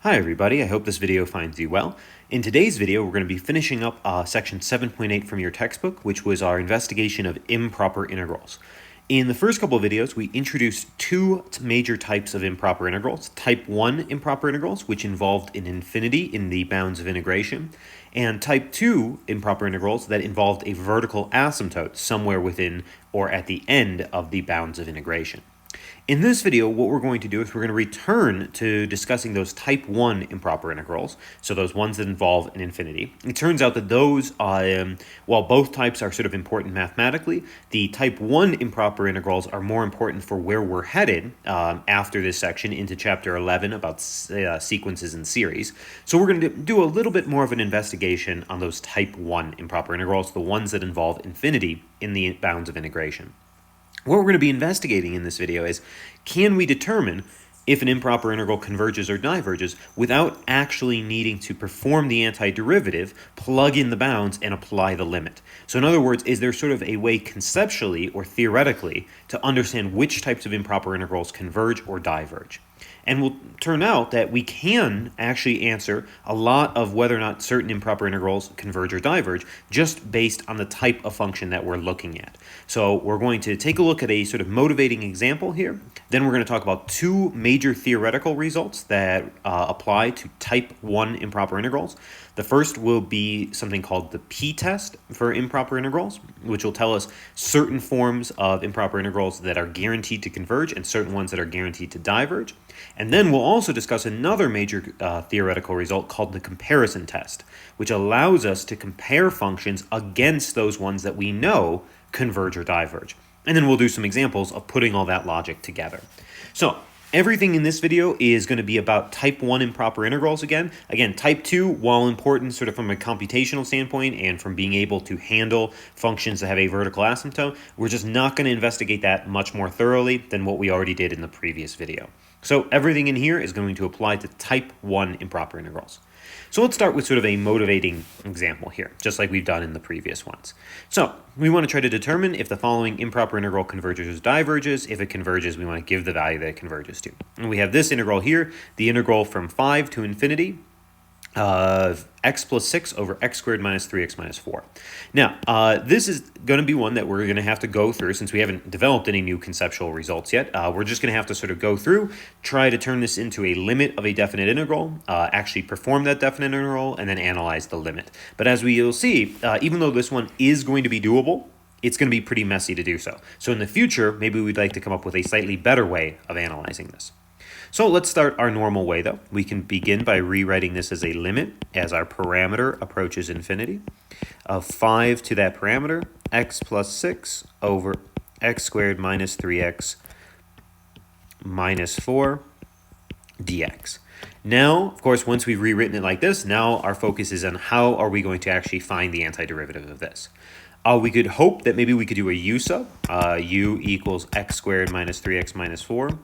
Hi everybody, I hope this video finds you well. In today's video, we're going to be finishing up section 7.8 from your textbook, which was our investigation of improper integrals. In the first couple of videos, we introduced two major types of improper integrals. Type 1 improper integrals, which involved an infinity in the bounds of integration, and type 2 improper integrals that involved a vertical asymptote somewhere within or at the end of the bounds of integration. In this video, what we're going to do is we're going to return to discussing those type 1 improper integrals, so those ones that involve an infinity. It turns out that those, while both types are sort of important mathematically, the type 1 improper integrals are more important for where we're headed after this section into chapter 11 about sequences and series. So we're going to do a little bit more of an investigation on those type 1 improper integrals, the ones that involve infinity in the bounds of integration. What we're going to be investigating in this video is, can we determine if an improper integral converges or diverges without actually needing to perform the antiderivative, plug in the bounds, and apply the limit? So in other words, is there sort of a way conceptually or theoretically to understand which types of improper integrals converge or diverge? And will turn out that we can actually answer a lot of whether or not certain improper integrals converge or diverge just based on the type of function that we're looking at. So we're going to take a look at a sort of motivating example here. Then we're going to talk about two major theoretical results that apply to type 1 improper integrals. The first will be something called the p-test for improper integrals, which will tell us certain forms of improper integrals that are guaranteed to converge and certain ones that are guaranteed to diverge. And then we'll also discuss another major theoretical result called the comparison test, which allows us to compare functions against those ones that we know converge or diverge. And then we'll do some examples of putting all that logic together. So everything in this video is going to be about type 1 improper integrals again. Again, type 2, while important sort of from a computational standpoint and from being able to handle functions that have a vertical asymptote, we're just not going to investigate that much more thoroughly than what we already did in the previous video. So everything in here is going to apply to type 1 improper integrals. So let's start with sort of a motivating example here, just like we've done in the previous ones. So we want to try to determine if the following improper integral converges or diverges. If it converges, we want to give the value that it converges to. And we have this integral here, the integral from 5 to infinity of x plus 6 over x squared minus 3x minus 4. Now, this is going to be one that we're going to have to go through since we haven't developed any new conceptual results yet. We're just going to have to sort of go through, try to turn this into a limit of a definite integral, actually perform that definite integral, and then analyze the limit. But as we'll see, even though this one is going to be doable, it's going to be pretty messy to do so. So in the future, maybe we'd like to come up with a slightly better way of analyzing this. So let's start our normal way, though. We can begin by rewriting this as a limit as our parameter approaches infinity of 5 to that parameter, x plus 6 over x squared minus 3x minus 4 dx. Now, of course, once we've rewritten it like this, now our focus is on how are we going to actually find the antiderivative of this. We could hope that maybe we could do a u sub. U equals x squared minus 3x minus 4.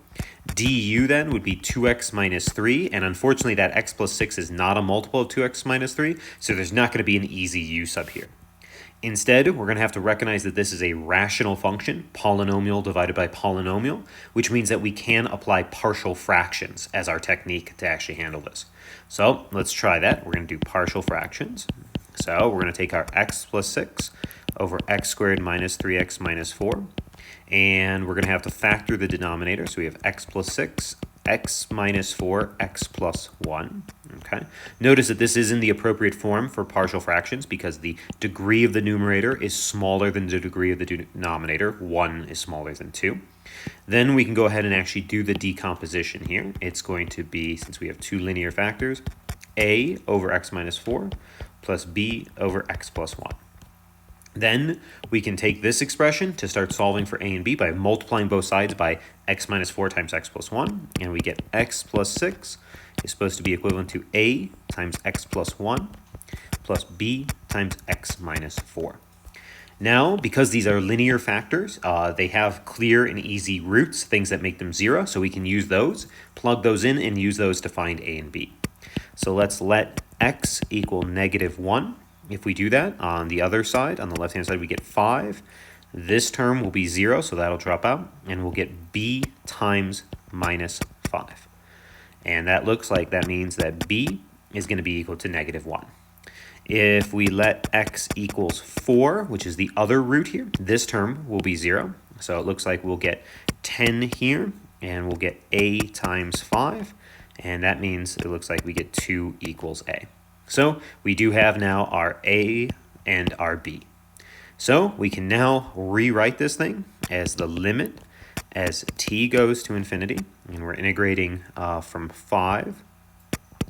Du then would be 2x minus 3, and unfortunately that x plus 6 is not a multiple of 2x minus 3, so there's not going to be an easy u sub here. Instead, we're going to have to recognize that this is a rational function, polynomial divided by polynomial, which means that we can apply partial fractions as our technique to actually handle this. So let's try that. We're going to do partial fractions. So we're going to take our x plus 6 over x squared minus 3x minus 4. And we're going to have to factor the denominator. So we have x plus 6, x minus 4, x plus 1. Okay. Notice that this is in the appropriate form for partial fractions because the degree of the numerator is smaller than the degree of the denominator. 1 is smaller than 2. Then we can go ahead and actually do the decomposition here. It's going to be, since we have two linear factors, a over x minus 4 plus b over x plus 1. Then we can take this expression to start solving for a and b by multiplying both sides by x minus 4 times x plus 1. And we get x plus 6 is supposed to be equivalent to a times x plus 1 plus b times x minus 4. Now, because these are linear factors, they have clear and easy roots, things that make them 0. So we can use those, plug those in, and use those to find a and b. So let's let x equal negative 1. If we do that, on the other side, on the left-hand side, we get 5. This term will be 0, so that'll drop out, and we'll get b times minus 5. And that looks like that means that b is going to be equal to -1. If we let x equals 4, which is the other root here, this term will be 0. So it looks like we'll get 10 here, and we'll get a times 5. And that means it looks like we get 2 equals a. So we do have now our a and our b. So we can now rewrite this thing as the limit as t goes to infinity, and we're integrating from 5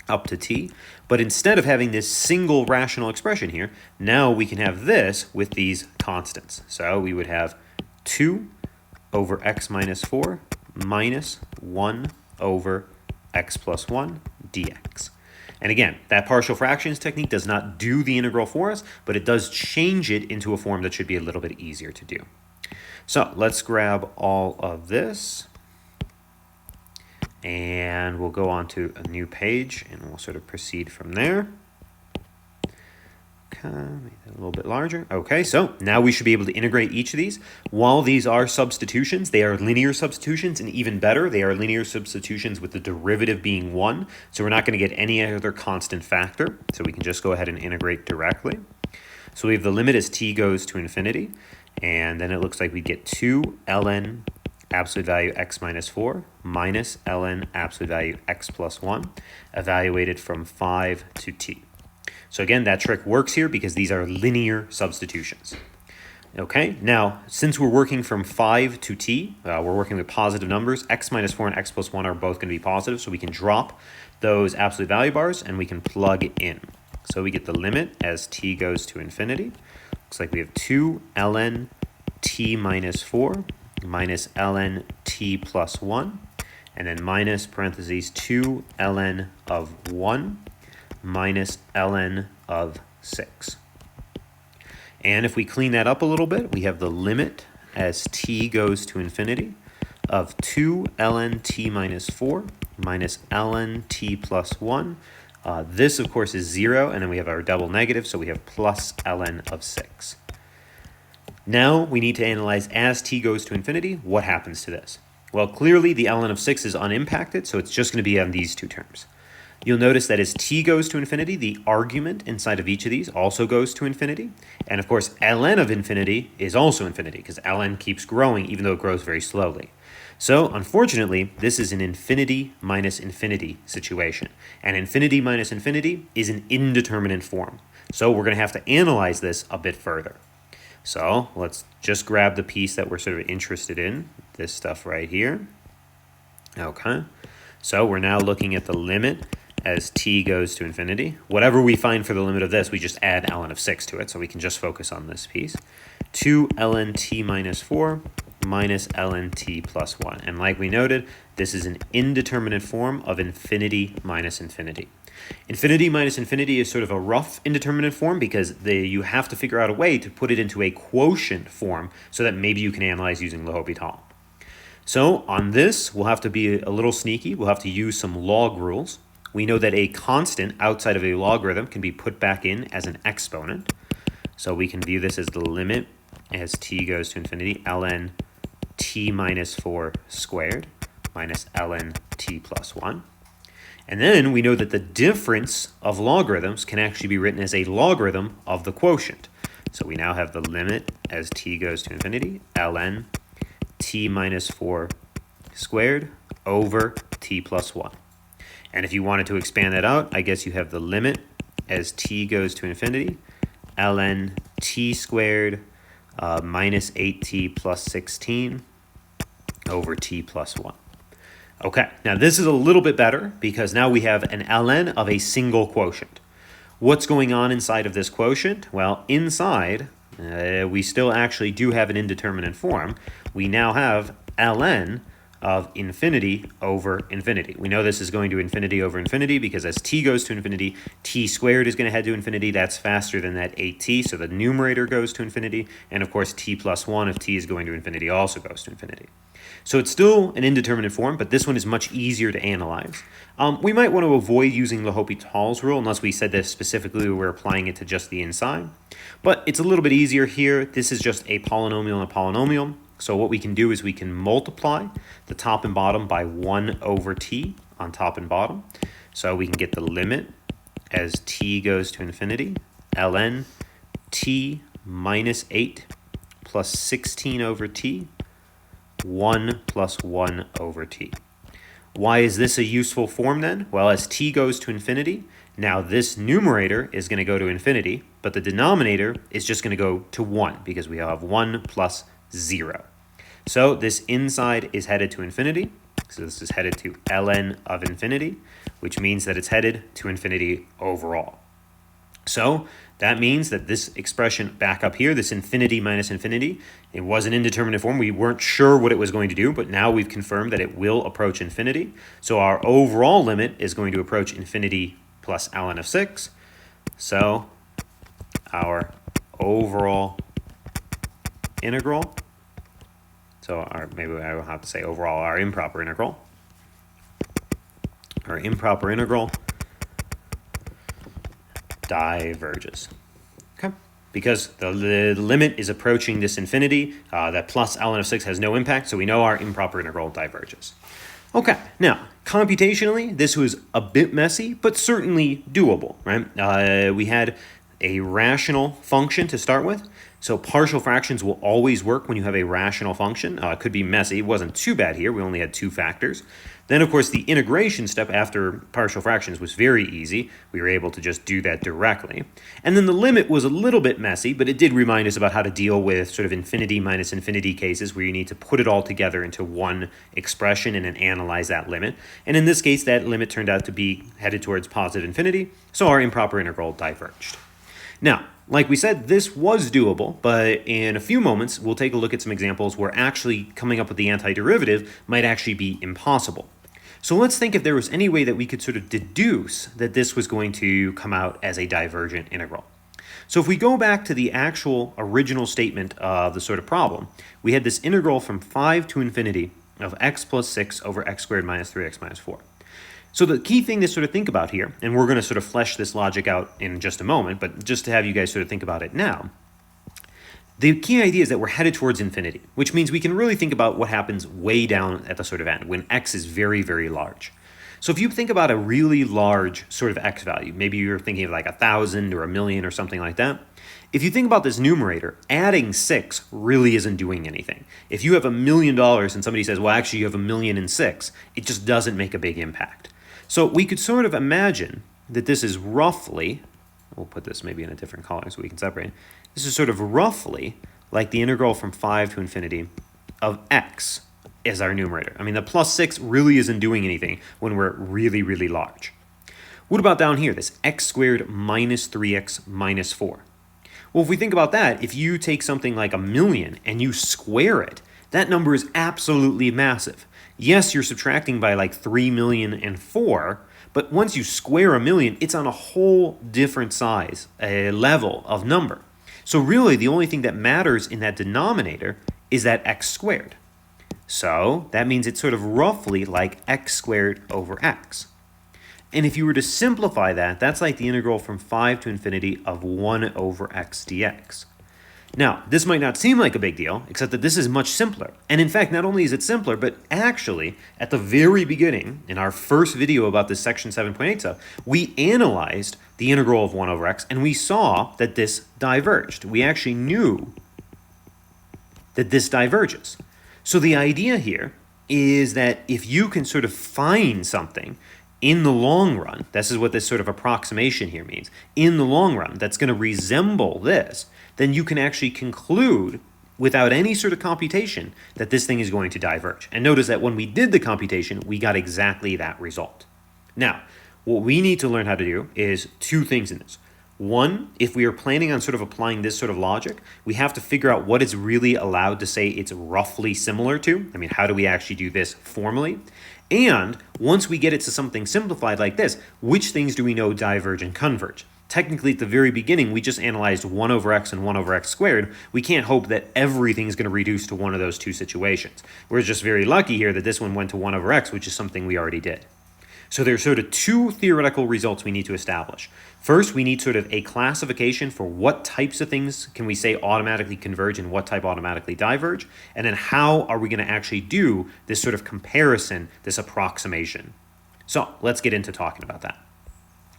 up to t. But instead of having this single rational expression here, now we can have this with these constants. So we would have 2 over x minus 4 minus 1 over x plus 1 dx. And again, that partial fractions technique does not do the integral for us, but it does change it into a form that should be a little bit easier to do. So let's grab all of this, and we'll go on to a new page, and we'll sort of proceed from there. Okay, make that a little bit larger. Okay, so now we should be able to integrate each of these. While these are substitutions, they are linear substitutions, and even better, they are linear substitutions with the derivative being 1. So we're not going to get any other constant factor, so we can just go ahead and integrate directly. So we have the limit as t goes to infinity, and then it looks like we get 2 ln absolute value x minus 4 minus ln absolute value x plus 1 evaluated from 5 to t. So again, that trick works here because these are linear substitutions. Okay, now since we're working from 5 to t, we're working with positive numbers. X minus 4 and x plus 1 are both going to be positive, so we can drop those absolute value bars and we can plug in. So we get the limit as t goes to infinity. Looks like we have 2 ln t minus 4 minus ln t plus 1, and then minus parentheses 2 ln of 1 minus ln of 6. And if we clean that up a little bit, we have the limit as t goes to infinity of 2 ln t minus 4 minus ln t plus 1. This, of course, is 0, and then we have our double negative, so we have plus ln of 6. Now we need to analyze as t goes to infinity, what happens to this? Well, clearly the ln of 6 is unimpacted, so it's just going to be on these two terms. You'll notice that as t goes to infinity, the argument inside of each of these also goes to infinity. And of course, ln of infinity is also infinity because ln keeps growing even though it grows very slowly. So unfortunately, this is an infinity minus infinity situation. And infinity minus infinity is an indeterminate form. So we're going to have to analyze this a bit further. So let's just grab the piece that we're sort of interested in, this stuff right here. Okay, so we're now looking at the limit as t goes to infinity. Whatever we find for the limit of this, we just add ln of 6 to it, so we can just focus on this piece. 2 ln t minus 4 minus ln t plus 1. And like we noted, this is an indeterminate form of infinity minus infinity. Infinity minus infinity is sort of a rough indeterminate form because you have to figure out a way to put it into a quotient form so that maybe you can analyze using L'Hopital. So on this, we'll have to be a little sneaky. We'll have to use some log rules. We know that a constant outside of a logarithm can be put back in as an exponent. So we can view this as the limit as t goes to infinity, ln t minus 4 squared minus ln t plus 1. And then we know that the difference of logarithms can actually be written as a logarithm of the quotient. So we now have the limit as t goes to infinity, ln t minus 4 squared over t plus 1. And if you wanted to expand that out, I guess you have the limit as t goes to infinity, ln t squared minus 8t plus 16 over t plus 1. Okay, now this is a little bit better because now we have an ln of a single quotient. What's going on inside of this quotient? Well, inside, we still actually do have an indeterminate form. We now have ln of infinity over infinity. We know this is going to infinity over infinity because as t goes to infinity, t squared is going to head to infinity. That's faster than that 8t, so the numerator goes to infinity. And of course, t plus 1, if t is going to infinity, also goes to infinity. So it's still an indeterminate form, but this one is much easier to analyze. We might want to avoid using L'Hopital's rule unless we said that specifically we're applying it to just the inside. But it's a little bit easier here. This is just a polynomial and a polynomial. So what we can do is we can multiply the top and bottom by 1 over t on top and bottom. So we can get the limit as t goes to infinity, ln t minus 8 plus 16 over t, 1 plus 1 over t. Why is this a useful form then? Well, as t goes to infinity, now this numerator is going to go to infinity, but the denominator is just going to go to 1 because we have 1 plus 0. So this inside is headed to infinity. So this is headed to ln of infinity, which means that it's headed to infinity overall. So that means that this expression back up here, this infinity minus infinity, it was an indeterminate form. We weren't sure what it was going to do, but now we've confirmed that it will approach infinity. So our overall limit is going to approach infinity plus ln of 6. So our overall integral, maybe I will have to say overall, our improper integral diverges. Okay, because the limit is approaching this infinity, that plus ln of 6 has no impact, so we know our improper integral diverges. Okay, now, computationally, this was a bit messy, but certainly doable, right? We had a rational function to start with, so partial fractions will always work when you have a rational function. It could be messy. It wasn't too bad here. We only had 2 factors. Then, of course, the integration step after partial fractions was very easy. We were able to just do that directly. And then the limit was a little bit messy, but it did remind us about how to deal with sort of infinity minus infinity cases where you need to put it all together into one expression and then analyze that limit. And in this case, that limit turned out to be headed towards positive infinity, so our improper integral diverged. Now, like we said, this was doable, but in a few moments, we'll take a look at some examples where actually coming up with the antiderivative might actually be impossible. So let's think if there was any way that we could sort of deduce that this was going to come out as a divergent integral. So if we go back to the actual original statement of the sort of problem, we had this integral from 5 to infinity of x plus 6 over x squared minus 3x minus 4. So the key thing to sort of think about here, and we're going to sort of flesh this logic out in just a moment, but just to have you guys sort of think about it now, the key idea is that we're headed towards infinity, which means we can really think about what happens way down at the sort of end, when x is very, very large. So if you think about a really large sort of x value, maybe you're thinking of like 1,000 or 1,000,000 or something like that, if you think about this numerator, adding 6 really isn't doing anything. If you have $1 million and somebody says, well, actually you have 1,000,006, it just doesn't make a big impact. So we could sort of imagine that this is roughly, we'll put this maybe in a different color so we can separate. This is sort of roughly like the integral from 5 to infinity of x as our numerator. I mean, the plus 6 really isn't doing anything when we're really, really large. What about down here, this x squared minus 3x minus 4? Well, if we think about that, if you take something like 1,000,000 and you square it, that number is absolutely massive. Yes, you're subtracting by like 3,000,004, but once you square 1,000,000, it's on a whole different size, a level of number. So really, the only thing that matters in that denominator is that x squared. So that means it's sort of roughly like x squared over x. And if you were to simplify that, that's like the integral from 5 to infinity of 1 over x dx. Now, this might not seem like a big deal, except that this is much simpler. And in fact, not only is it simpler, but actually, at the very beginning, in our first video about this section 7.8 stuff, we analyzed the integral of 1 over x, and we saw that this diverged. We actually knew that this diverges. So the idea here is that if you can sort of find something in the long run, this is what this sort of approximation here means, in the long run, that's going to resemble this, then you can actually conclude without any sort of computation that this thing is going to diverge. And notice that when we did the computation, we got exactly that result. Now, what we need to learn how to do is 2 things in this. One, if we are planning on sort of applying this sort of logic, we have to figure out what is really allowed to say it's roughly similar to. I mean, how do we actually do this formally? And once we get it to something simplified like this, which things do we know diverge and converge? Technically, at the very beginning, we just analyzed 1 over x and 1 over x squared. We can't hope that everything's going to reduce to one of those 2 situations. We're just very lucky here that this one went to 1 over x, which is something we already did. So there's sort of 2 theoretical results we need to establish. First, we need sort of a classification for what types of things can we say automatically converge and what type automatically diverge, and then how are we going to actually do this sort of comparison, this approximation. So let's get into talking about that.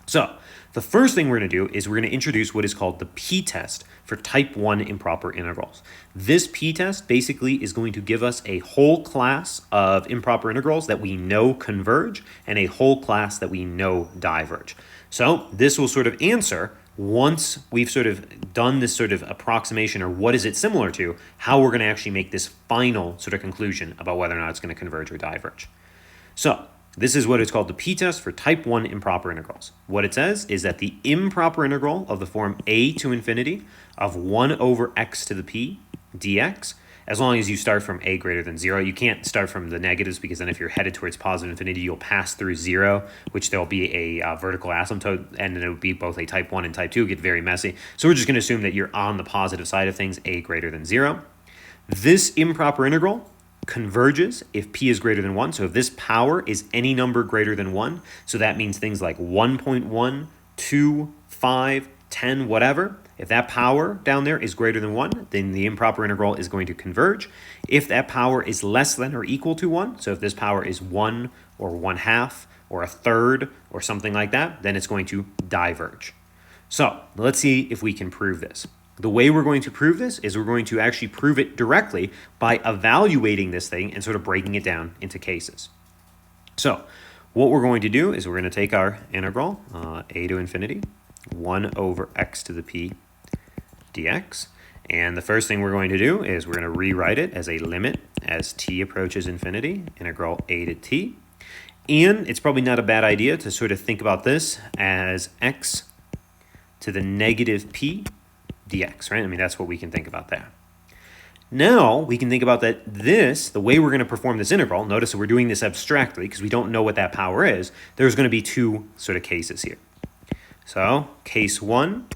So the first thing we're going to do is we're going to introduce what is called the p-test for type 1 improper integrals. This p-test basically is going to give us a whole class of improper integrals that we know converge and a whole class that we know diverge. So this will sort of answer, once we've sort of done this sort of approximation or what is it similar to, how we're going to actually make this final sort of conclusion about whether or not it's going to converge or diverge. So this is what is called the p-test for type 1 improper integrals. What it says is that the improper integral of the form a to infinity of 1 over x to the p dx, as long as you start from a greater than 0, you can't start from the negatives, because then if you're headed towards positive infinity, you'll pass through 0, which there'll be a vertical asymptote, and then it would be both a type 1 and type 2, get very messy. So we're just going to assume that you're on the positive side of things, a greater than 0. This improper integral converges if p is greater than 1. So if this power is any number greater than 1, so that means things like 1.1, 2, 5, 10, whatever. If that power down there is greater than 1, then the improper integral is going to converge. If that power is less than or equal to 1, so if this power is 1 or 1/2 or a third or something like that, then it's going to diverge. So let's see if we can prove this. The way we're going to prove this is we're going to actually prove it directly by evaluating this thing and sort of breaking it down into cases. So what we're going to do is we're going to take our integral, a to infinity, 1 over x to the p dx. And the first thing we're going to do is we're going to rewrite it as a limit as t approaches infinity, integral a to t. And it's probably not a bad idea to sort of think about this as x to the negative p dx, right? I mean, that's what we can think about there. Now we can think about that the way we're going to perform this integral, notice that we're doing this abstractly because we don't know what that power is. There's going to be two sort of cases here. So case 1,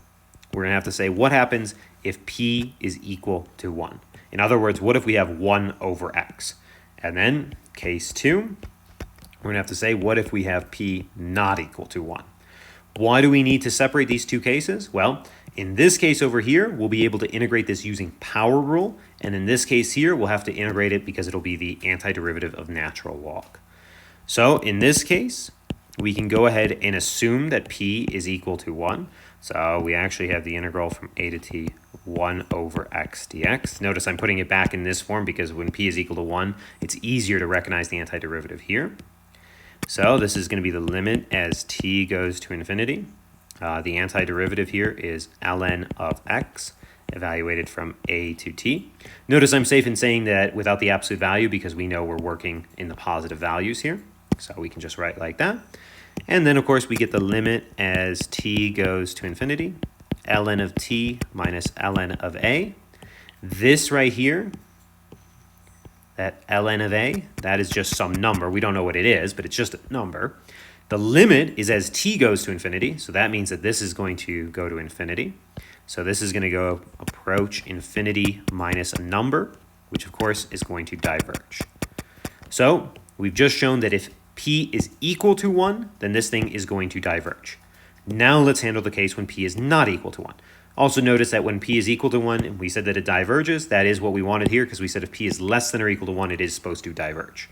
we're going to have to say what happens if p is equal to 1. In other words, what if we have 1 over x? And then case 2, we're going to have to say what if we have p not equal to 1? Why do we need to separate these two cases? Well, in this case over here, we'll be able to integrate this using power rule. And in this case here, we'll have to integrate it because it'll be the antiderivative of natural log. So in this case, we can go ahead and assume that p is equal to 1. So we actually have the integral from a to t 1 over x dx. Notice I'm putting it back in this form because when p is equal to 1, it's easier to recognize the antiderivative here. So this is going to be the limit as t goes to infinity. The antiderivative here is ln of x, evaluated from a to t. Notice I'm safe in saying that without the absolute value because we know we're working in the positive values here. So we can just write like that. And then, of course, we get the limit as t goes to infinity, ln of t minus ln of a. This right here, that ln of a, that is just some number. We don't know what it is, but it's just a number. The limit is as t goes to infinity, so that means that this is going to go to infinity. So this is going to go approach infinity minus a number, which of course is going to diverge. So we've just shown that if p is equal to 1, then this thing is going to diverge. Now let's handle the case when p is not equal to 1. Also notice that when p is equal to 1, and we said that it diverges, that is what we wanted here because we said if p is less than or equal to 1, it is supposed to diverge.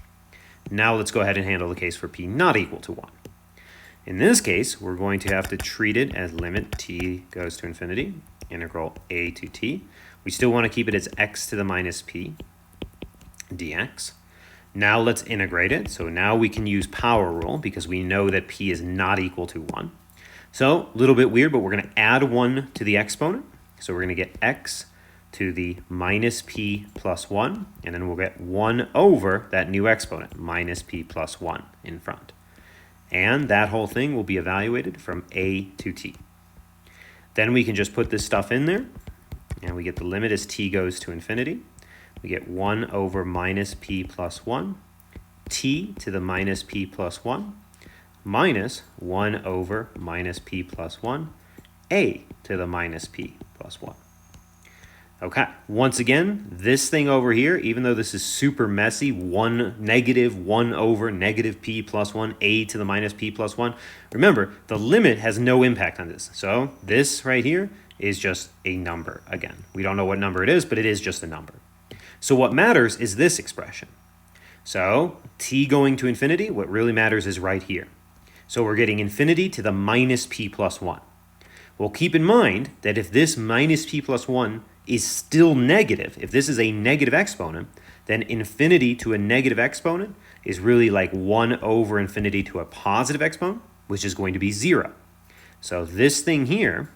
Now let's go ahead and handle the case for p not equal to 1. In this case, we're going to have to treat it as limit t goes to infinity, integral a to t. We still want to keep it as x to the minus p dx. Now let's integrate it. So now we can use power rule because we know that p is not equal to 1. So a little bit weird, but we're going to add 1 to the exponent. So we're going to get x to the minus p plus 1, and then we'll get 1 over that new exponent, minus p plus 1 in front. And that whole thing will be evaluated from a to t. Then we can just put this stuff in there, and we get the limit as t goes to infinity. We get 1 over minus p plus 1, t to the minus p plus 1, minus 1 over minus p plus 1, a to the minus p plus 1. Okay, once again, this thing over here, even though this is super messy, negative 1 over negative p plus 1, a to the minus p plus 1, remember, the limit has no impact on this. So this right here is just a number again. We don't know what number it is, but it is just a number. So what matters is this expression. So t going to infinity, what really matters is right here. So we're getting infinity to the minus p plus 1. Well, keep in mind that if this minus p plus 1 is still negative, if this is a negative exponent, then infinity to a negative exponent is really like 1 over infinity to a positive exponent, which is going to be 0. So this thing here,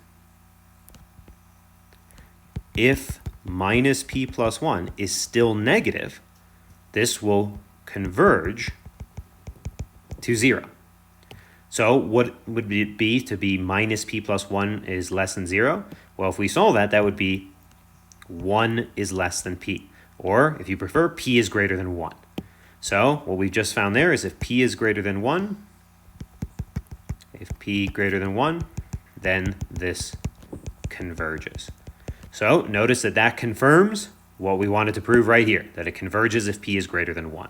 if minus p plus 1 is still negative, this will converge to 0. So what would it be to be minus p plus 1 is less than 0? Well, if we solve that, that would be 1 is less than p. Or, if you prefer, p is greater than 1. So what we've just found there is if p is greater than 1, then this converges. So notice that that confirms what we wanted to prove right here, that it converges if p is greater than 1.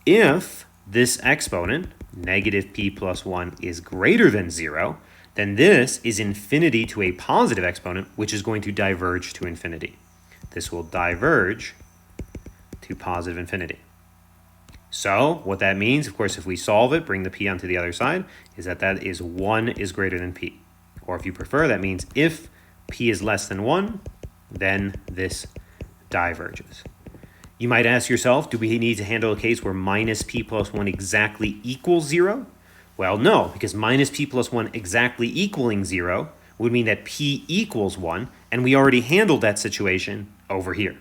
If this exponent, negative p plus 1, is greater than 0, then this is infinity to a positive exponent, which is going to diverge to infinity. This will diverge to positive infinity. So what that means, of course, if we solve it, bring the p onto the other side, is that that is 1 is greater than p. Or if you prefer, that means if p is less than 1, then this diverges. You might ask yourself, do we need to handle a case where minus p plus 1 exactly equals 0? Well, no, because minus p plus 1 exactly equaling 0 would mean that p equals 1, and we already handled that situation over here.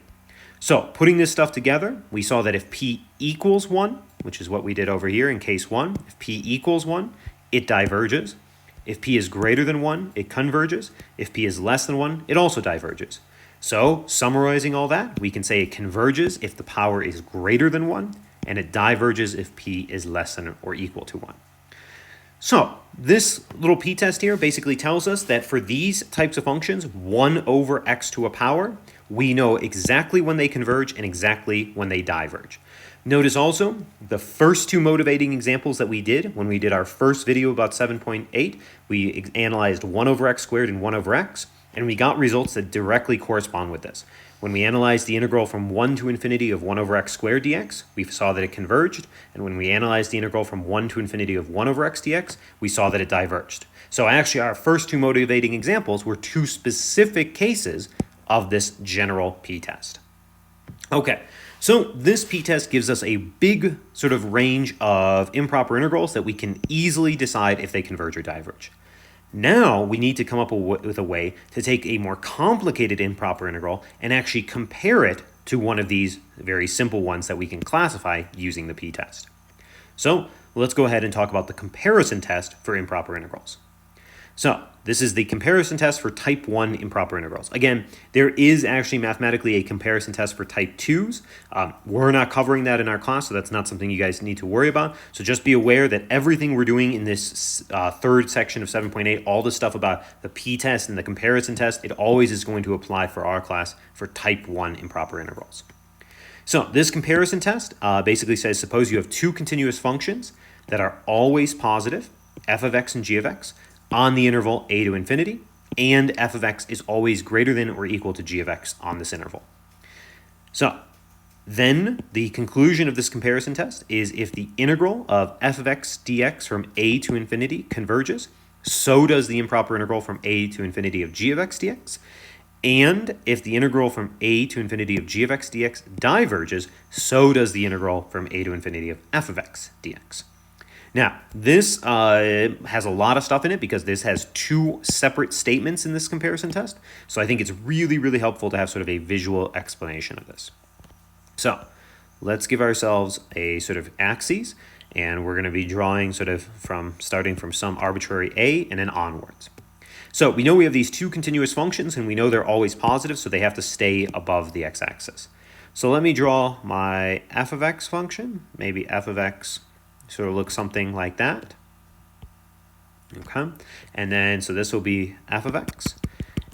So putting this stuff together, we saw that if p equals 1, which is what we did over here in case 1, if p equals 1, it diverges. If p is greater than 1, it converges. If p is less than 1, it also diverges. So summarizing all that, we can say it converges if the power is greater than 1, and it diverges if p is less than or equal to 1. So this little p-test here basically tells us that for these types of functions, 1 over x to a power, we know exactly when they converge and exactly when they diverge. Notice also the first two motivating examples that we did when we did our first video about 7.8, we analyzed 1 over x squared and 1 over x, and we got results that directly correspond with this. When we analyzed the integral from 1 to infinity of 1 over x squared dx, we saw that it converged, and when we analyzed the integral from 1 to infinity of 1 over x dx, we saw that it diverged. So actually our first two motivating examples were two specific cases of this general p-test. Okay, so this p-test gives us a big sort of range of improper integrals that we can easily decide if they converge or diverge. Now we need to come up with a way to take a more complicated improper integral and actually compare it to one of these very simple ones that we can classify using the p-test. So let's go ahead and talk about the comparison test for improper integrals. So this is the comparison test for type 1 improper integrals. Again, there is actually mathematically a comparison test for type 2s. We're not covering that in our class, so that's not something you guys need to worry about. So just be aware that everything we're doing in this third section of 7.8, all the stuff about the p-test and the comparison test, it always is going to apply for our class for type 1 improper integrals. So this comparison test basically says, suppose you have two continuous functions that are always positive, f of x and g of x, on the interval a to infinity, and f of x is always greater than or equal to g of x on this interval. So then the conclusion of this comparison test is if the integral of f of x dx from a to infinity converges, so does the improper integral from a to infinity of g of x dx. And if the integral from a to infinity of g of x dx diverges, so does the integral from a to infinity of f of x dx. Now, this has a lot of stuff in it because this has two separate statements in this comparison test. So I think it's really, really helpful to have sort of a visual explanation of this. So let's give ourselves a sort of axes, and we're going to be drawing sort of starting from some arbitrary a and then onwards. So we know we have these two continuous functions, and we know they're always positive, so they have to stay above the x-axis. So let me draw my f of x function, maybe f of x sort of looks something like that. Okay, and then so this will be f of x.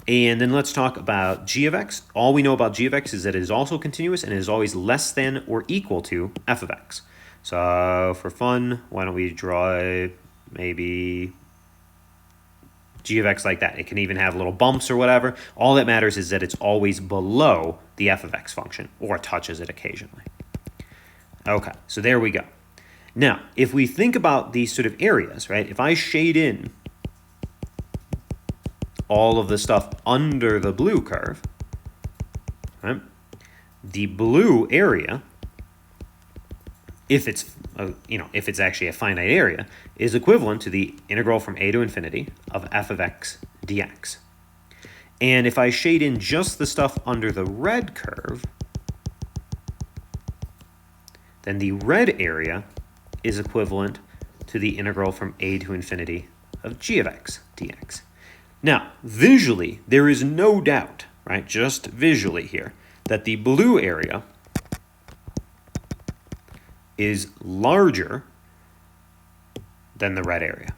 And then let's talk about g of x. All we know about g of x is that it is also continuous and it is always less than or equal to f of x. So for fun, why don't we draw maybe g of x like that. It can even have little bumps or whatever. All that matters is that it's always below the f of x function, or touches it occasionally. Okay, so there we go. Now, if we think about these sort of areas, right, if I shade in all of the stuff under the blue curve, right, the blue area, if it's if it's actually a finite area, is equivalent to the integral from a to infinity of f of x dx. And if I shade in just the stuff under the red curve, then the red area is equivalent to the integral from a to infinity of g of x dx. Now, visually, there is no doubt, right, just visually here, that the blue area is larger than the red area.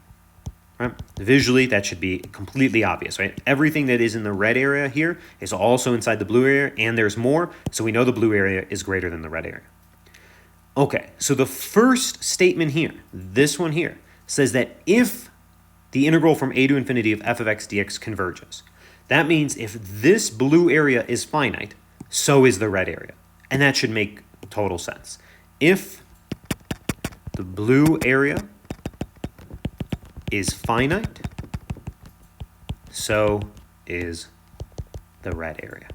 Right? Visually, that should be completely obvious, right? Everything that is in the red area here is also inside the blue area, and there's more, so we know the blue area is greater than the red area. Okay, so the first statement here, this one here, says that if the integral from a to infinity of f of x dx converges, that means if this blue area is finite, so is the red area. And that should make total sense. If the blue area is finite, so is the red area.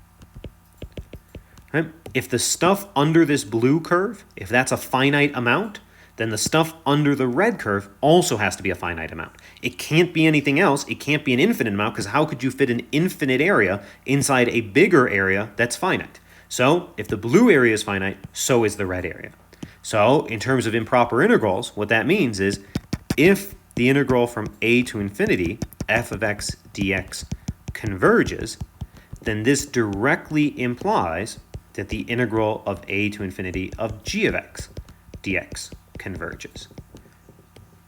Right? If the stuff under this blue curve, if that's a finite amount, then the stuff under the red curve also has to be a finite amount. It can't be anything else. It can't be an infinite amount, because how could you fit an infinite area inside a bigger area that's finite? So if the blue area is finite, so is the red area. So in terms of improper integrals, what that means is if the integral from a to infinity, f of x dx, converges, then this directly implies that the integral of a to infinity of g of x dx converges.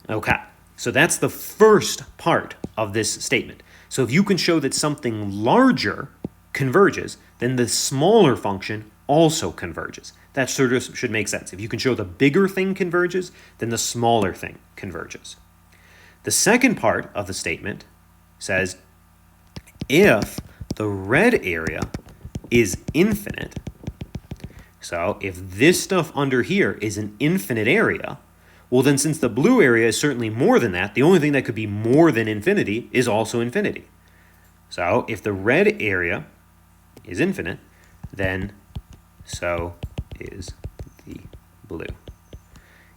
Okay, so that's the first part of this statement. So if you can show that something larger converges, then the smaller function also converges. That sort of should make sense. If you can show the bigger thing converges, then the smaller thing converges. The second part of the statement says if the red area is infinite, so if this stuff under here is an infinite area, well then since the blue area is certainly more than that, the only thing that could be more than infinity is also infinity. So if the red area is infinite, then so is the blue.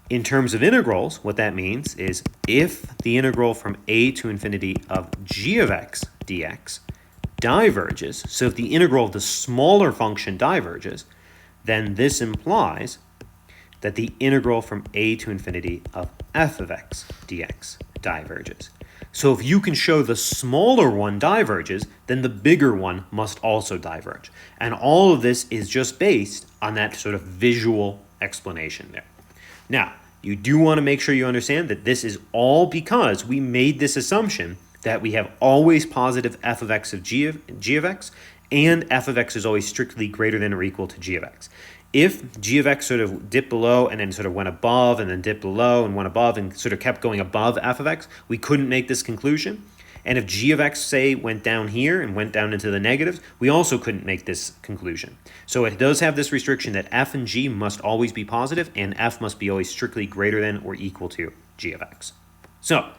In terms of integrals, what that means is if the integral from a to infinity of g of x dx diverges, so if the integral of the smaller function diverges, then this implies that the integral from a to infinity of f of x dx diverges. So if you can show the smaller one diverges, then the bigger one must also diverge. And all of this is just based on that sort of visual explanation there. Now, you do want to make sure you understand that this is all because we made this assumption that we have always positive f of x of g of x, and f of x is always strictly greater than or equal to g of x. If g of x sort of dipped below and then sort of went above and then dipped below and went above and sort of kept going above f of x, we couldn't make this conclusion. And if g of x, say, went down here and went down into the negatives, we also couldn't make this conclusion. So it does have this restriction that f and g must always be positive and f must be always strictly greater than or equal to g of x. So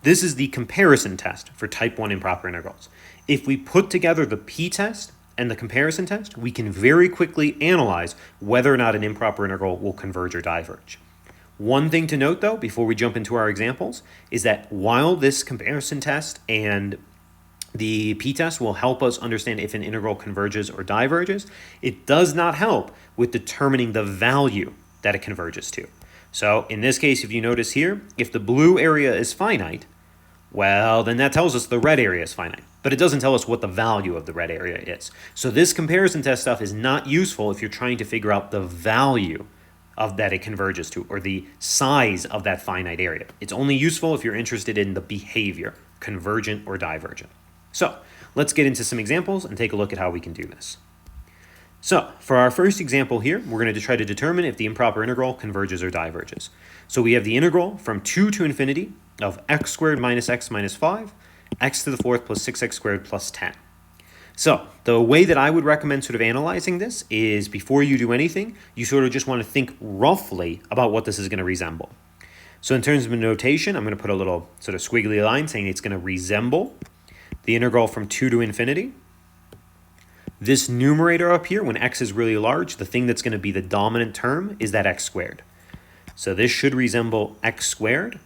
this is the comparison test for type 1 improper integrals. If we put together the p-test and the comparison test, we can very quickly analyze whether or not an improper integral will converge or diverge. One thing to note, though, before we jump into our examples, is that while this comparison test and the p-test will help us understand if an integral converges or diverges, it does not help with determining the value that it converges to. So in this case, if you notice here, if the blue area is finite, well, then that tells us the red area is finite. But it doesn't tell us what the value of the red area is. So this comparison test stuff is not useful if you're trying to figure out the value of that it converges to, or the size of that finite area. It's only useful if you're interested in the behavior, convergent or divergent. So let's get into some examples and take a look at how we can do this. So for our first example here, we're going to try to determine if the improper integral converges or diverges. So we have the integral from 2 to infinity of x squared minus x minus 5, x to the fourth plus 6x squared plus 10. So the way that I would recommend sort of analyzing this is before you do anything, you sort of just want to think roughly about what this is going to resemble. So in terms of notation, I'm going to put a little sort of squiggly line saying it's going to resemble the integral from 2 to infinity. This numerator up here, when x is really large, the thing that's going to be the dominant term is that x squared. So this should resemble x squared.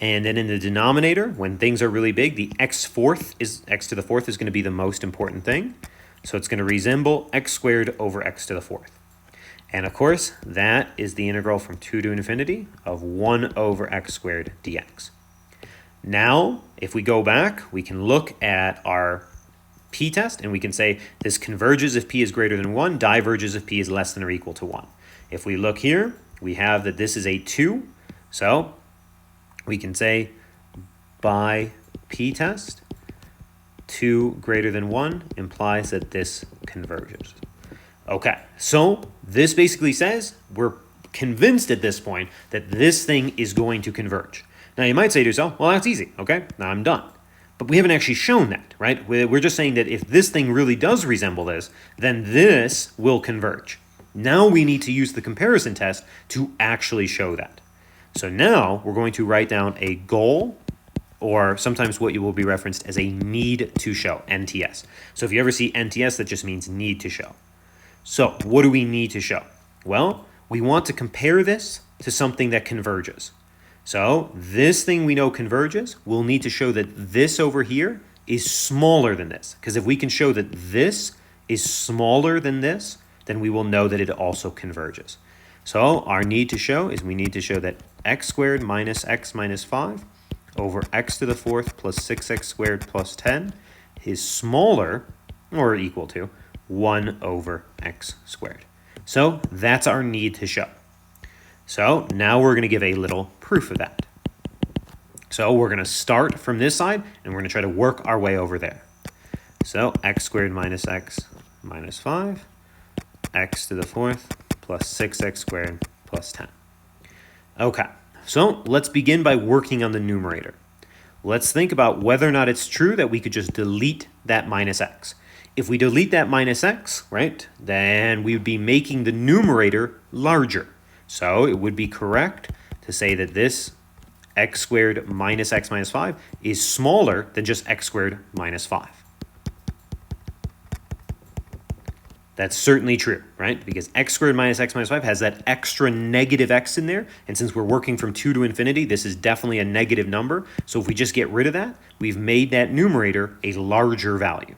And then in the denominator, when things are really big, the x to the fourth is going to be the most important thing. So it's going to resemble x squared over x to the fourth. And of course, that is the integral from 2 to infinity of 1 over x squared dx. Now, if we go back, we can look at our p-test, and we can say this converges if p is greater than 1, diverges if p is less than or equal to 1. If we look here, we have that this is a 2, so we can say by p-test, 2 greater than 1 implies that this converges. Okay, so this basically says we're convinced at this point that this thing is going to converge. Now you might say to yourself, well, that's easy, okay, now I'm done. But we haven't actually shown that, right? We're just saying that if this thing really does resemble this, then this will converge. Now we need to use the comparison test to actually show that. So now we're going to write down a goal, or sometimes what you will be referenced as a need to show, NTS. So if you ever see NTS, that just means need to show. So what do we need to show? Well, we want to compare this to something that converges. So this thing we know converges, we'll need to show that this over here is smaller than this. Because if we can show that this is smaller than this, then we will know that it also converges. So our need to show is we need to show that x squared minus x minus 5 over x to the fourth plus 6x squared plus 10 is smaller or equal to 1 over x squared. So that's our need to show. So now we're going to give a little proof of that. So we're going to start from this side, and we're going to try to work our way over there. So x squared minus x minus 5, x to the fourth plus 6x squared plus 10. Okay, so let's begin by working on the numerator. Let's think about whether or not it's true that we could just delete that minus x. If we delete that minus x, right, then we would be making the numerator larger. So it would be correct to say that this x squared minus x minus 5 is smaller than just x squared minus 5. That's certainly true, right? Because x squared minus x minus 5 has that extra negative x in there. And since we're working from 2 to infinity, this is definitely a negative number. So if we just get rid of that, we've made that numerator a larger value.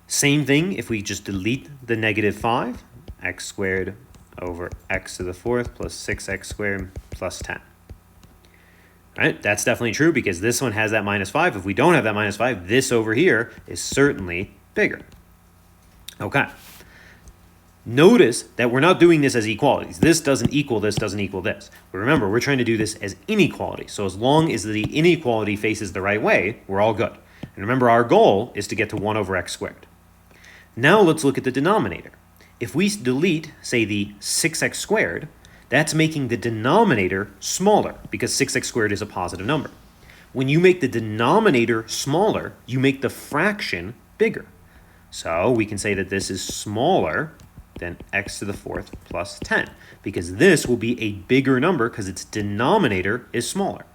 Same thing if we just delete the negative 5, x squared over x to the fourth plus 6x squared plus 10. Right? That's definitely true because this one has that minus 5. If we don't have that minus 5, this over here is certainly bigger. Okay. Notice that we're not doing this as equalities. This doesn't equal this, doesn't equal this. But remember, we're trying to do this as inequality. So as long as the inequality faces the right way, we're all good. And remember, our goal is to get to 1 over x squared. Now let's look at the denominator. If we delete, say, the 6x squared, that's making the denominator smaller because 6x squared is a positive number. When you make the denominator smaller, you make the fraction bigger. So we can say that this is smaller than x to the fourth plus 10 because this will be a bigger number because its denominator is smaller.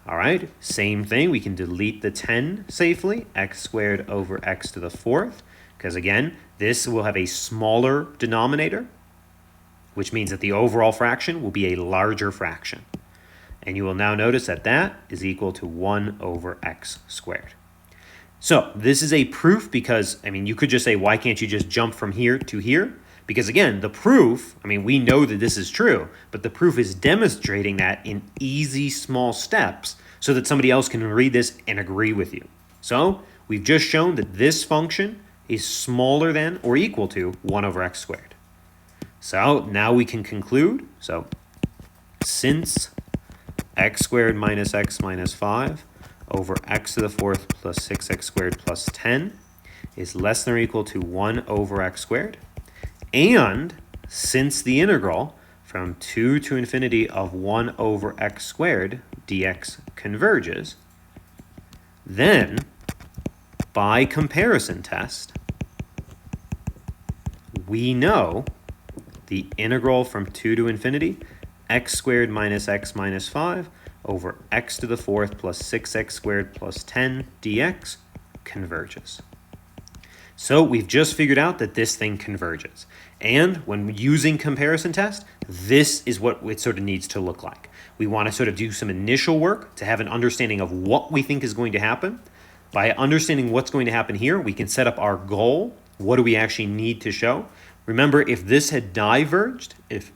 All right, same thing. We can delete the 10 safely, x squared over x to the fourth, because again, this will have a smaller denominator, which means that the overall fraction will be a larger fraction. And you will now notice that that is equal to 1 over x squared. So this is a proof because, you could just say, why can't you just jump from here to here? Because again, the proof, we know that this is true, but the proof is demonstrating that in easy small steps so that somebody else can read this and agree with you. So we've just shown that this function is smaller than or equal to 1 over x squared. So now we can conclude. So since x squared minus x minus 5 over x to the fourth plus 6x squared plus 10 is less than or equal to 1 over x squared, and since the integral from 2 to infinity of 1 over x squared dx converges, then by comparison test, we know the integral from 2 to infinity, x squared minus x minus 5 over x to the fourth plus 6x squared plus 10 dx converges. So we've just figured out that this thing converges. And when using comparison test, this is what it sort of needs to look like. We want to sort of do some initial work to have an understanding of what we think is going to happen. By understanding what's going to happen here, we can set up our goal. What do we actually need to show? Remember, if this had diverged, if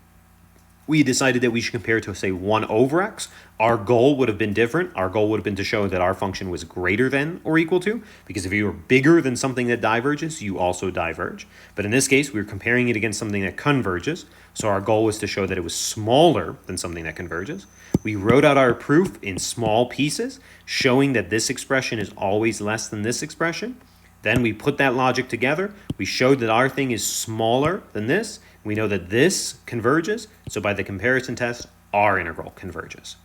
we decided that we should compare to, say, 1 over x, our goal would have been different. Our goal would have been to show that our function was greater than or equal to, because if you were bigger than something that diverges, you also diverge. But in this case, we were comparing it against something that converges, so our goal was to show that it was smaller than something that converges. We wrote out our proof in small pieces, showing that this expression is always less than this expression. Then we put that logic together. We showed that our thing is smaller than this. We know that this converges, so by the comparison test, our integral converges.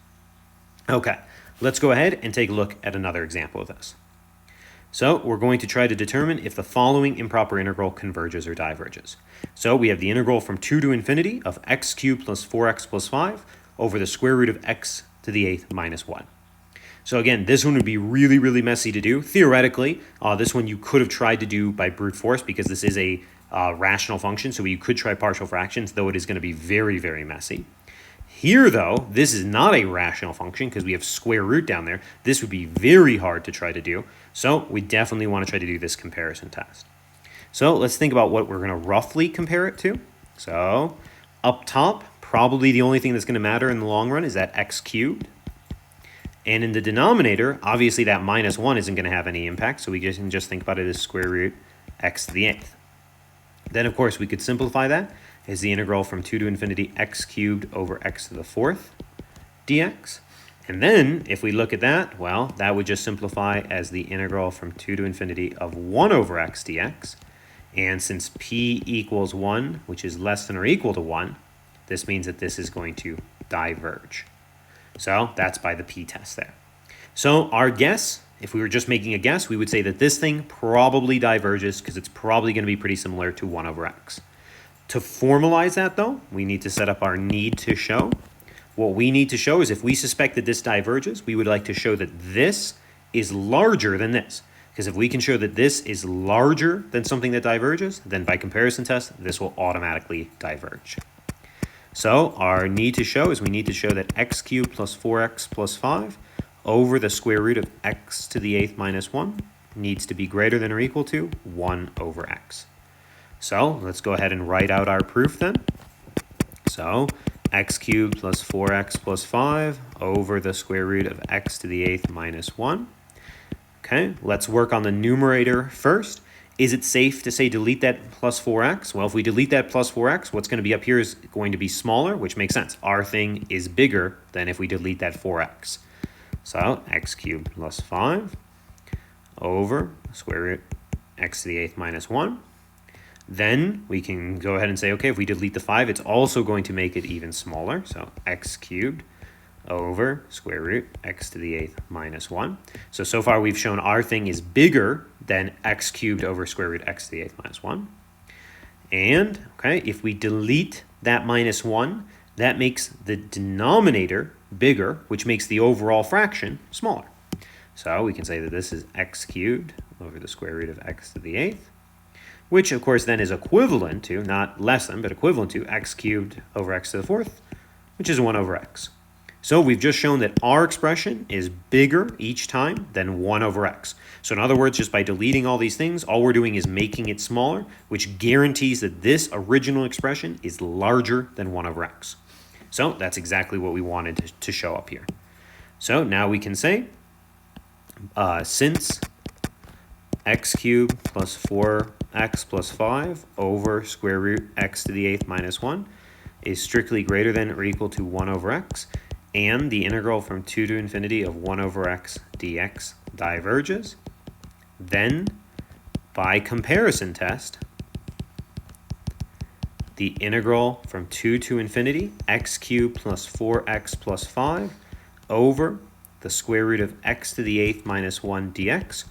Okay, let's go ahead and take a look at another example of this. So we're going to try to determine if the following improper integral converges or diverges. So we have the integral from 2 to infinity of x cubed plus 4x plus 5 over the square root of x to the 8th minus 1. So again, this one would be really, really messy to do. Theoretically, this one you could have tried to do by brute force because this is a rational function, so you could try partial fractions, though it is going to be very, very messy. Here, though, this is not a rational function because we have square root down there. This would be very hard to try to do, so we definitely want to try to do this comparison test. So let's think about what we're going to roughly compare it to. So up top, probably the only thing that's going to matter in the long run is that x cubed. And in the denominator, obviously that minus 1 isn't going to have any impact, so we can just think about it as square root x to the 8th. Then, of course, we could simplify that as the integral from 2 to infinity x cubed over x to the 4th dx. And then, if we look at that, well, that would just simplify as the integral from 2 to infinity of 1 over x dx. And since p equals 1, which is less than or equal to 1, this means that this is going to diverge. So that's by the p-test there. So our guess, if we were just making a guess, we would say that this thing probably diverges because it's probably going to be pretty similar to 1 over x. To formalize that, though, we need to set up our need to show. What we need to show is if we suspect that this diverges, we would like to show that this is larger than this. Because if we can show that this is larger than something that diverges, then by comparison test, this will automatically diverge. So our need to show is we need to show that x cubed plus 4x plus 5 over the square root of x to the 8th minus 1 needs to be greater than or equal to 1 over x. So let's go ahead and write out our proof then. So x cubed plus 4x plus 5 over the square root of x to the 8th minus 1. Okay, let's work on the numerator first. Is it safe to say delete that plus 4x? Well, if we delete that plus 4x, what's going to be up here is going to be smaller, which makes sense. Our thing is bigger than if we delete that 4x. So x cubed plus 5 over square root x to the 8th minus 1. Then we can go ahead and say, okay, if we delete the 5, it's also going to make it even smaller. So x cubed over square root x to the 8th minus 1. So far we've shown our thing is bigger than x cubed over square root x to the 8th minus 1. And, okay, if we delete that minus 1, that makes the denominator bigger, which makes the overall fraction smaller. So we can say that this is x cubed over the square root of x to the 8th, which of course then is equivalent to, not less than, but equivalent to x cubed over x to the 4th, which is 1 over x. So we've just shown that our expression is bigger each time than 1 over x. So in other words, just by deleting all these things, all we're doing is making it smaller, which guarantees that this original expression is larger than 1 over x. So that's exactly what we wanted to show up here. So now we can say, since x cubed plus 4x plus 5 over square root x to the 8th minus 1 is strictly greater than or equal to 1 over x, and the integral from 2 to infinity of 1 over x dx diverges, then by comparison test, the integral from 2 to infinity x cubed plus 4x plus 5 over the square root of x to the 8th minus 1 dx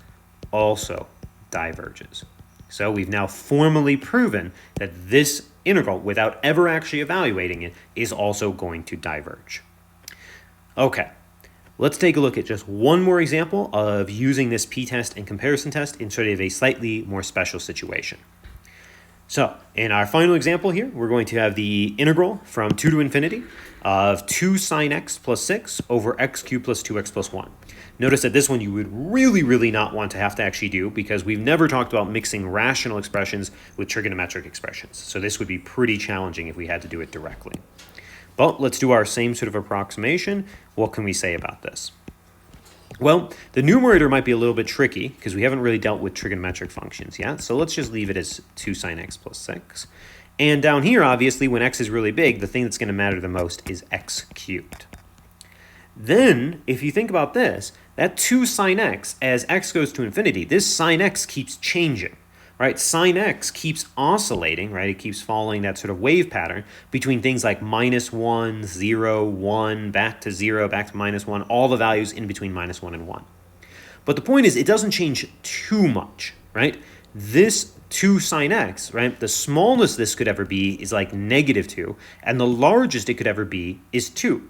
also diverges. So we've now formally proven that this integral, without ever actually evaluating it, is also going to diverge. Okay, let's take a look at just one more example of using this p-test and comparison test in sort of a slightly more special situation. So in our final example here, we're going to have the integral from 2 to infinity of 2 sine x plus 6 over x cubed plus 2x plus 1. Notice that this one you would really not want to have to actually do because we've never talked about mixing rational expressions with trigonometric expressions. So this would be pretty challenging if we had to do it directly. But let's do our same sort of approximation. What can we say about this? Well, the numerator might be a little bit tricky because we haven't really dealt with trigonometric functions yet. So let's just leave it as 2 sine x plus 6. And down here, obviously, when x is really big, the thing that's going to matter the most is x cubed. Then, if you think about this, that 2 sine x, as x goes to infinity, this sine x keeps changing, right? Sine x keeps oscillating, right? It keeps following that sort of wave pattern between things like -1, 0, 1, back to 0, back to -1, all the values in between -1 and 1. But the point is, it doesn't change too much, right? This 2 sine x, right? The smallest this could ever be is like -2, and the largest it could ever be is 2.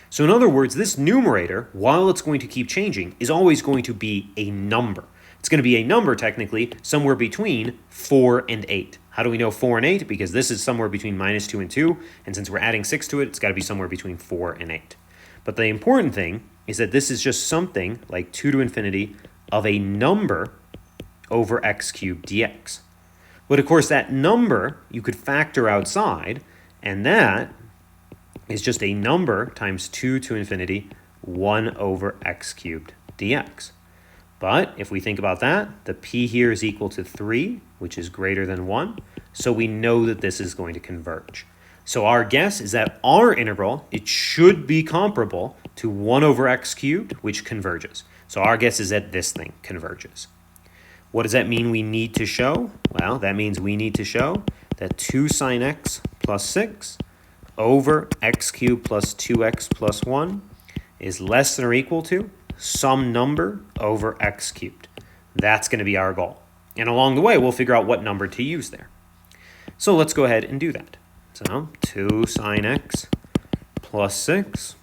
So in other words, this numerator, while it's going to keep changing, is always going to be a number. It's going to be a number, technically, somewhere between 4 and 8. How do we know 4 and 8? Because this is somewhere between -2 and 2, and since we're adding 6 to it, it's got to be somewhere between 4 and 8. But the important thing is that this is just something like 2 to infinity of a number over x cubed dx. But of course, that number you could factor outside, and that is just a number times 2 to infinity 1 over x cubed dx. But if we think about that, the p here is equal to 3, which is greater than 1, so we know that this is going to converge. So our guess is that our integral, it should be comparable to 1 over x cubed, which converges. So our guess is that this thing converges. What does that mean we need to show? Well, that means we need to show that 2 sine x plus 6 over x cubed plus 2x plus 1 is less than or equal to some number over x cubed. That's going to be our goal. And along the way, we'll figure out what number to use there. So let's go ahead and do that. So 2 sine x plus 6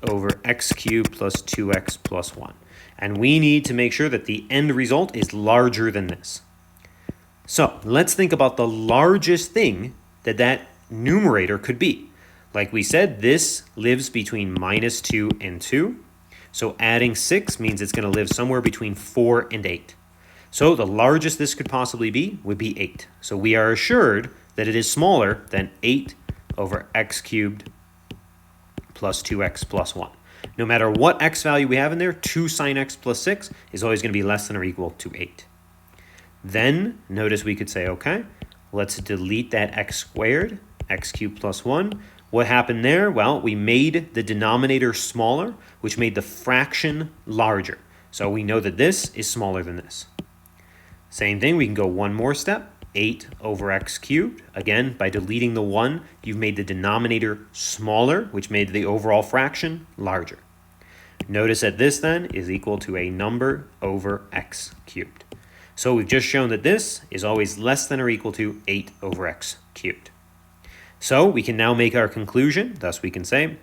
over x cubed plus 2x plus 1. And we need to make sure that the end result is larger than this. So let's think about the largest thing that numerator could be. Like we said, this lives between -2 and 2. So adding 6 means it's going to live somewhere between 4 and 8. So the largest this could possibly be would be 8. So we are assured that it is smaller than 8 over x cubed plus 2x plus 1. No matter what x value we have in there, 2 sine x plus 6 is always going to be less than or equal to 8. Then notice we could say, okay, let's delete that x squared, x cubed plus 1. What happened there? Well, we made the denominator smaller, which made the fraction larger. So we know that this is smaller than this. Same thing, we can go one more step. 8 over x cubed. Again, by deleting the 1, you've made the denominator smaller, which made the overall fraction larger. Notice that this then is equal to a number over x cubed. So we've just shown that this is always less than or equal to 8 over x cubed. So we can now make our conclusion. Thus we can say,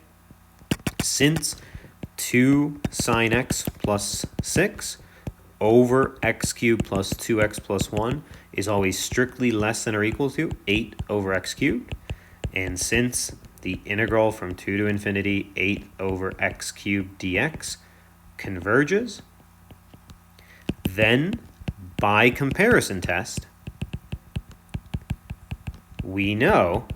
since 2 sine x plus 6 over x cubed plus 2x plus 1 is always strictly less than or equal to 8 over x cubed, and since the integral from 2 to infinity 8 over x cubed dx converges, then by comparison test, we know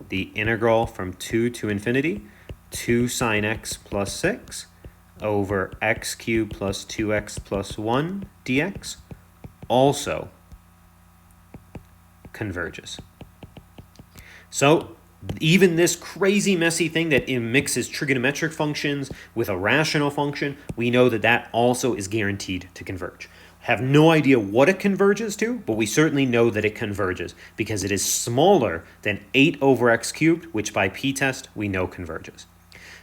the integral from 2 to infinity 2 sine x plus 6 over x cubed plus 2x plus 1 dx also converges. So even this crazy messy thing that mixes trigonometric functions with a rational function, we know that that also is guaranteed to converge. Have no idea what it converges to, but we certainly know that it converges because it is smaller than 8 over x cubed, which by p-test we know converges.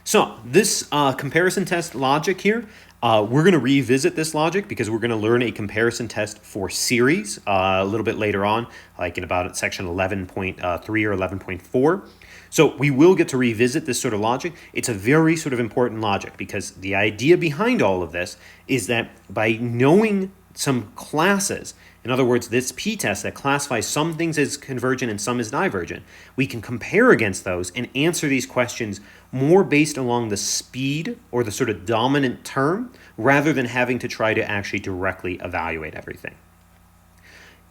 So this comparison test logic here, We're going to revisit this logic because we're going to learn a comparison test for series a little bit later on, like in about section 11.3 or 11.4. So we will get to revisit this sort of logic. It's a very sort of important logic because the idea behind all of this is that by knowing some classes, in other words, this p-test that classifies some things as convergent and some as divergent, we can compare against those and answer these questions more based along the speed or the sort of dominant term rather than having to try to actually directly evaluate everything.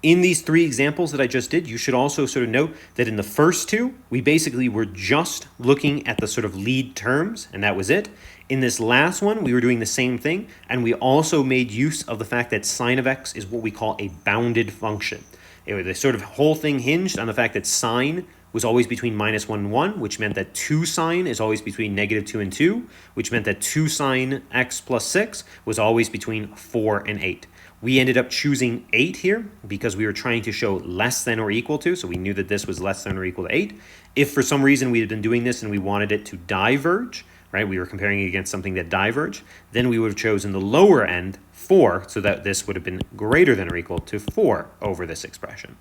In these three examples that I just did, you should also sort of note that in the first two, we basically were just looking at the sort of lead terms, and that was it. In this last one, we were doing the same thing, and we also made use of the fact that sine of x is what we call a bounded function. The sort of whole thing hinged on the fact that sine was always between -1 and 1, which meant that 2 sine is always between -2 and 2, which meant that 2 sine x plus 6 was always between 4 and 8. We ended up choosing 8 here because we were trying to show less than or equal to, so we knew that this was less than or equal to 8. If for some reason we had been doing this and we wanted it to diverge, right, we were comparing it against something that diverged, then we would have chosen the lower end, 4, so that this would have been greater than or equal to 4 over this expression.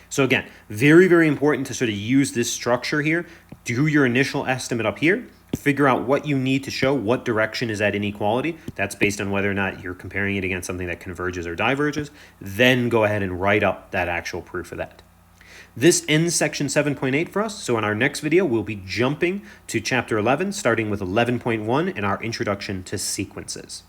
So again, very, very important to sort of use this structure here. Do your initial estimate up here. Figure out what you need to show, what direction is that inequality. That's based on whether or not you're comparing it against something that converges or diverges. Then go ahead and write up that actual proof of that. This ends section 7.8 for us. So in our next video, we'll be jumping to chapter 11, starting with 11.1 and our introduction to sequences.